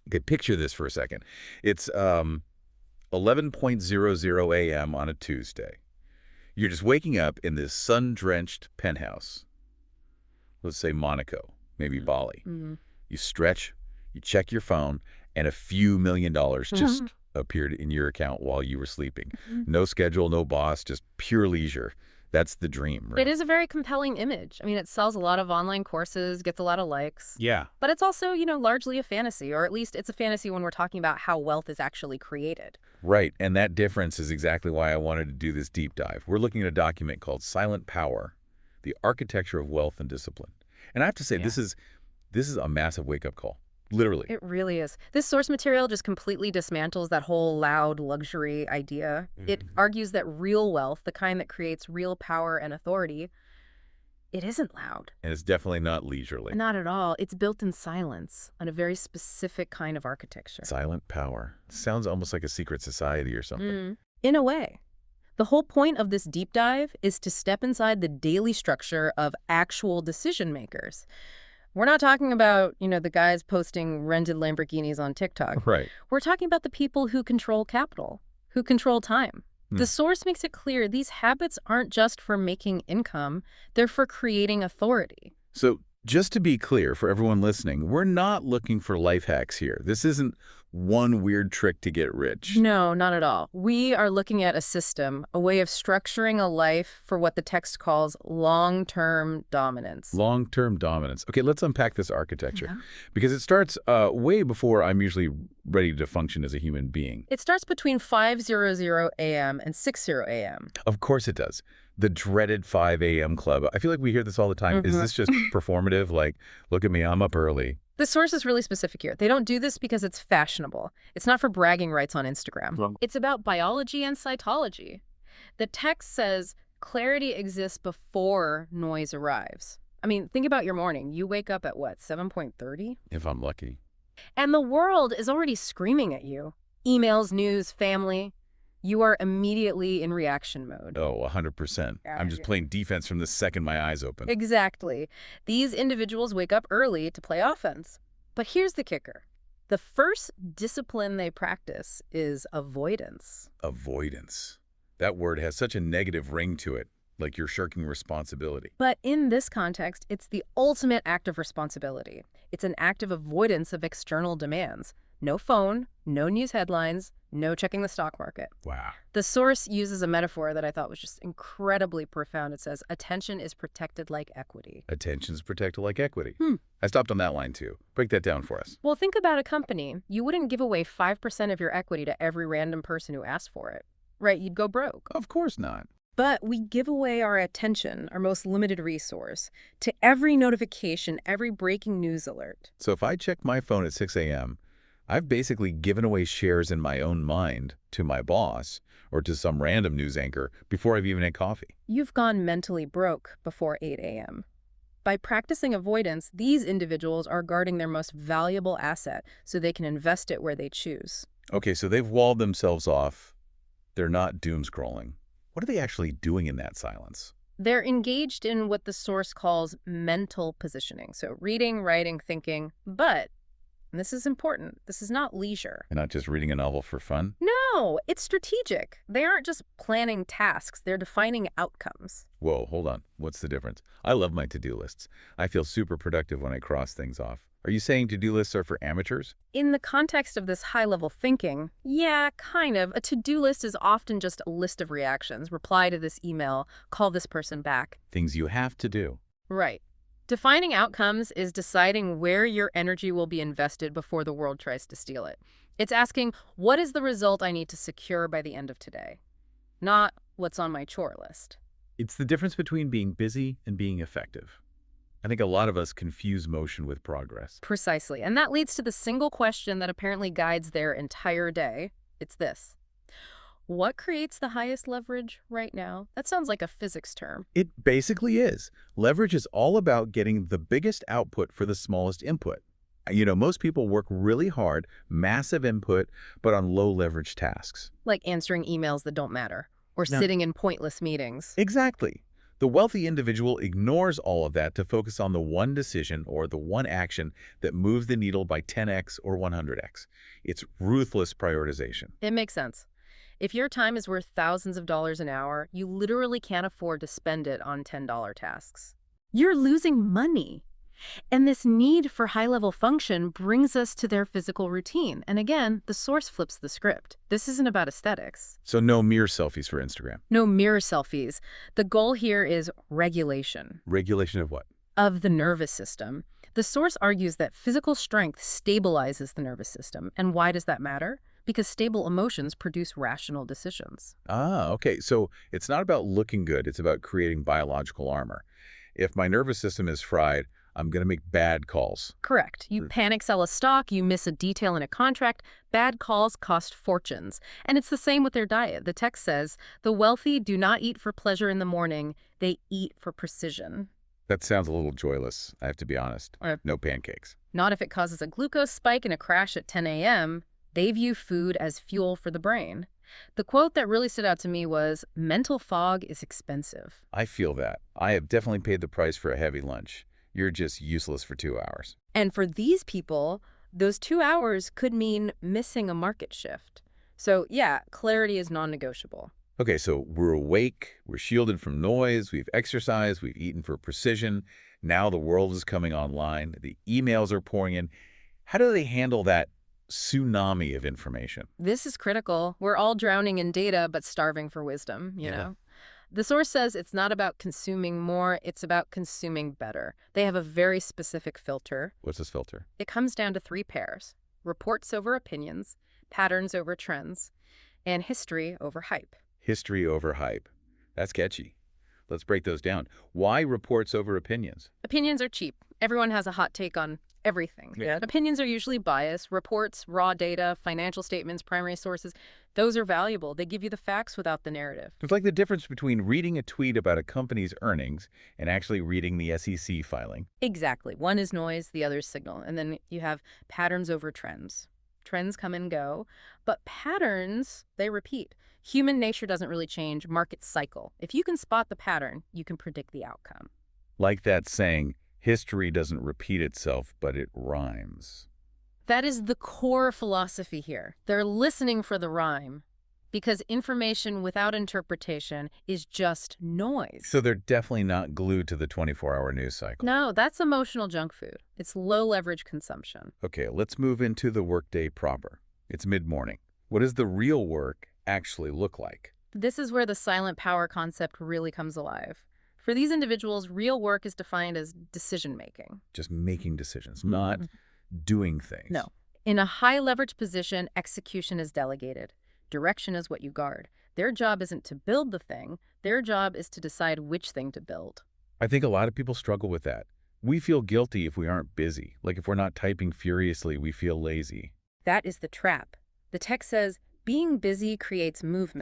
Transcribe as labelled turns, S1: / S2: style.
S1: Okay, picture this for a second. It's 11:00 a.m. on a Tuesday. You're just waking up in this sun-drenched penthouse. Let's say Monaco, maybe Bali.
S2: Mm-hmm.
S1: You stretch, you check your phone, and a few $1 million just
S2: Mhm.
S1: appeared in your account while you were sleeping.
S2: Mhm.
S1: No schedule, no boss, just pure leisure. That's the dream,
S2: It
S1: right?
S2: is a very compelling image. I mean, it sells a lot of online courses, gets a lot of likes.
S1: Yeah.
S2: But it's also, largely a fantasy, or at least it's a fantasy when we're talking about how wealth is actually created.
S1: Right, and that difference is exactly why I wanted to do this deep dive. We're looking at a document called Silent Power, The Architecture of Wealth and Discipline. And I have to say,
S2: Yeah.
S1: this is a massive wake-up call, literally.
S2: It really is. This source material just completely dismantles that whole loud luxury idea. It argues that real wealth, the kind that creates real power and authority, it isn't loud.
S1: And it's definitely not leisurely.
S2: Not at all. It's built in silence on a very specific kind of architecture.
S1: Silent power. Sounds almost like a secret society or something.
S2: In a way. The whole point of this deep dive is to step inside the daily structure of actual decision makers. We're not talking about, the guys posting rented Lamborghinis on TikTok.
S1: Right.
S2: We're talking about the people who control capital, who control time. The source makes it clear these habits aren't just for making income, they're for creating authority.
S1: So just to be clear for everyone listening, we're not looking for life hacks here. This isn't one weird trick to get rich.
S2: No, not at all. We are looking at a system, a way of structuring a life for what the text calls long-term dominance.
S1: Long-term dominance. Okay, let's unpack this architecture
S2: Yeah.
S1: because it starts way before I'm usually ready to function as a human being.
S2: It starts between 5:00 a.m. and 6:00 a.m.
S1: Of course it does. The dreaded 5 a.m. club. I feel like we hear this all the time. Is this just performative? Like, look at me, I'm up early.
S2: The source is really specific here. They don't do this because it's fashionable. It's not for bragging rights on Instagram.
S1: Wrong.
S2: It's about biology and cytology. The text says clarity exists before noise arrives. I mean, think about your morning. You wake up at what, 7:30?
S1: If I'm lucky.
S2: And the world is already screaming at you. Emails, news, family. You are immediately in reaction mode.
S1: Oh, 100%. I'm just playing defense from the second my eyes open.
S2: Exactly. These individuals wake up early to play offense. But here's the kicker. The first discipline they practice is avoidance.
S1: Avoidance. That word has such a negative ring to it, like you're shirking responsibility.
S2: But in this context, it's the ultimate act of responsibility. It's an act of avoidance of external demands. No phone, no news headlines, no checking the stock market.
S1: Wow.
S2: The source uses a metaphor that I thought was just incredibly profound. It says, attention is protected like equity.
S1: Attention's protected like equity. I stopped on that line too. Break that down for us.
S2: Well, think about a company. You wouldn't give away 5% of your equity to every random person who asked for it. Right? You'd go broke.
S1: Of course not.
S2: But we give away our attention, our most limited resource, to every notification, every breaking news alert.
S1: So if I check my phone at 6 a.m., I've basically given away shares in my own mind to my boss or to some random news anchor before I've even had coffee.
S2: You've gone mentally broke before 8 a.m. By practicing avoidance, these individuals are guarding their most valuable asset so they can invest it where they choose.
S1: Okay, so they've walled themselves off. They're not doom scrolling. What are they actually doing in that silence?
S2: They're engaged in what the source calls mental positioning. So reading, writing, thinking, but, and this is important, this is not leisure.
S1: They're not just reading a novel for fun?
S2: No, it's strategic. They aren't just planning tasks, they're defining outcomes.
S1: Whoa, hold on. What's the difference? I love my to-do lists. I feel super productive when I cross things off. Are you saying to-do lists are for amateurs?
S2: In the context of this high-level thinking, yeah, kind of. A to-do list is often just a list of reactions. Reply to this email, call this person back.
S1: Things you have to do.
S2: Right. Defining outcomes is deciding where your energy will be invested before the world tries to steal it. It's asking, what is the result I need to secure by the end of today? Not what's on my chore list.
S1: It's the difference between being busy and being effective. I think a lot of us confuse motion with progress.
S2: Precisely. And that leads to the single question that apparently guides their entire day. It's this. What creates the highest leverage right now? That sounds like a physics term.
S1: It basically is. Leverage is all about getting the biggest output for the smallest input. You know, most people work really hard, massive input, but on low leverage tasks.
S2: Like answering emails that don't matter, or
S1: No.
S2: sitting in pointless meetings.
S1: Exactly. The wealthy individual ignores all of that to focus on the one decision or the one action that moves the needle by 10x or 100x. It's ruthless prioritization.
S2: It makes sense. If your time is worth thousands of dollars an hour, you literally can't afford to spend it on $10 tasks. You're losing money. And this need for high-level function brings us to their physical routine. And again, the source flips the script. This isn't about aesthetics.
S1: So no mirror selfies for Instagram.
S2: No mirror selfies. The goal here is regulation
S1: Regulation of what?
S2: of the nervous system. The source argues that physical strength stabilizes the nervous system. And why does that matter? Because stable emotions produce rational decisions.
S1: Ah, okay. So it's not about looking good. It's about creating biological armor. If my nervous system is fried, I'm going to make bad calls.
S2: Correct. You panic sell a stock, you miss a detail in a contract, bad calls cost fortunes. And it's the same with their diet. The text says, the wealthy do not eat for pleasure in the morning, they eat for precision.
S1: That sounds a little joyless, I have to be honest. No pancakes.
S2: Not if it causes a glucose spike and a crash at 10 a.m. They view food as fuel for the brain. The quote that really stood out to me was, mental fog is expensive.
S1: I feel that. I have definitely paid the price for a heavy lunch. You're just useless for 2 hours.
S2: And for these people, those 2 hours could mean missing a market shift. So yeah, clarity is non-negotiable.
S1: Okay, so we're awake, we're shielded from noise, we've exercised, we've eaten for precision. Now the world is coming online, the emails are pouring in. How do they handle that tsunami of information?
S2: This is critical. We're all drowning in data, but starving for wisdom, you know? The source says it's not about consuming more, it's about consuming better. They have a very specific filter.
S1: What's this filter?
S2: It comes down to 3 pairs: reports over opinions, patterns over trends, and history over hype.
S1: History over hype. That's sketchy. Let's break those down. Why reports over opinions?
S2: Opinions are cheap. Everyone has a hot take on everything.
S1: Yeah.
S2: Opinions are usually biased. Reports, raw data, financial statements, primary sources, those are valuable. They give you the facts without the narrative.
S1: It's like the difference between reading a tweet about a company's earnings and actually reading the SEC filing.
S2: Exactly. One is noise, the other is signal. And then you have patterns over trends. Trends come and go, but patterns, they repeat. Human nature doesn't really change, markets cycle. If you can spot the pattern, you can predict the outcome.
S1: Like that saying, history doesn't repeat itself, but it rhymes.
S2: That is the core philosophy here. They're listening for the rhyme, because information without interpretation is just noise.
S1: So they're definitely not glued to the 24-hour news cycle.
S2: No, that's emotional junk food. It's low-leverage consumption.
S1: Okay, let's move into the workday proper. It's mid-morning. What does the real work actually look like?
S2: This is where the silent power concept really comes alive. For these individuals, real work is defined as decision-making.
S1: Just making decisions, not doing things.
S2: No. In a high-leverage position, execution is delegated. Direction is what you guard. Their job isn't to build the thing. Their job is to decide which thing to build.
S1: I think a lot of people struggle with that. We feel guilty if we aren't busy. Like if we're not typing furiously, we feel lazy.
S2: That is the trap. The text says, being busy creates movement.